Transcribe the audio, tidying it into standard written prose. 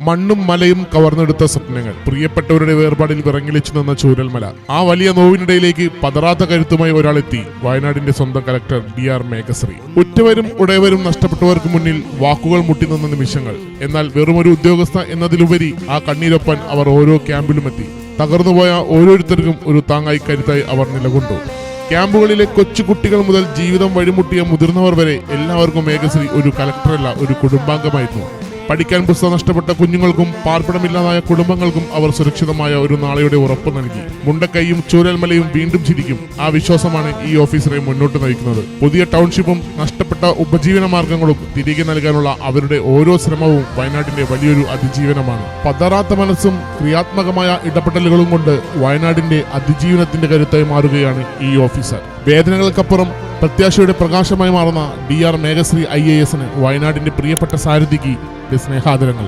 മണ്ണും മലയും കവർന്നെടുത്ത സ്വപ്നങ്ങൾ, പ്രിയപ്പെട്ടവരുടെ വേർപാടിൽ വിറങ്ങിലിച്ചു നിന്ന ചൂരൽമല. ആ വലിയ നോവിനിടയിലേക്ക് പതറാത്ത കരുത്തുമായി ഒരാളെത്തി, വയനാടിന്റെ സ്വന്തം കലക്ടർ DR മേഘശ്രീ. ഉറ്റവരും ഉടയവരും നഷ്ടപ്പെട്ടവർക്ക് മുന്നിൽ വാക്കുകൾ മുട്ടിനിന്ന നിമിഷങ്ങൾ. എന്നാൽ വെറുമൊരു ഉദ്യോഗസ്ഥ എന്നതിലുപരി ആ കണ്ണീരൊപ്പാൻ അവർ ഓരോ ക്യാമ്പിലുമെത്തി. തകർന്നുപോയ ഓരോരുത്തർക്കും ഒരു താങ്ങായി കരുത്തായി അവർ നിലകൊണ്ടു. ക്യാമ്പുകളിലെ കൊച്ചുകുട്ടികൾ മുതൽ ജീവിതം വഴിമുട്ടിയ മുതിർന്നവർ വരെ എല്ലാവർക്കും മേഘശ്രീ ഒരു കലക്ടറല്ല, ഒരു കുടുംബാംഗമായിരുന്നു. പഠിക്കാൻ പുസ്തകം നഷ്ടപ്പെട്ട കുഞ്ഞുങ്ങൾക്കും പാർപ്പിടമില്ലാതായ കുടുംബങ്ങൾക്കും അവർ സുരക്ഷിതമായ ഒരു നാളെയുടെ ഉറപ്പ് നൽകി. മുണ്ടക്കൈയും ചൂരൽമലയും വീണ്ടും ചിരിക്കും. ആ വിശ്വാസമാണ് ഈ ഓഫീസറെ മുന്നോട്ട് നയിക്കുന്നത്. പുതിയ ടൗൺഷിപ്പും നഷ്ടപ്പെട്ട ഉപജീവന മാർഗങ്ങളും തിരികെ നൽകാനുള്ള അവരുടെ ഓരോ ശ്രമവും വയനാടിന്റെ വലിയൊരു അതിജീവനമാണ്. പതറാത്ത മനസ്സും ക്രിയാത്മകമായ ഇടപെടലുകളും കൊണ്ട് വയനാടിന്റെ അതിജീവനത്തിന്റെ കരുത്തായി മാറുകയാണ് ഈ ഓഫീസർ. വേദനകൾക്കപ്പുറം പ്രത്യാശയുടെ പ്രകാശമായി മാറുന്ന DR മേഘശ്രീ IAS വയനാടിന്റെ പ്രിയപ്പെട്ട സാരഥിക്ക് സ്നേഹാദരങ്ങൾ.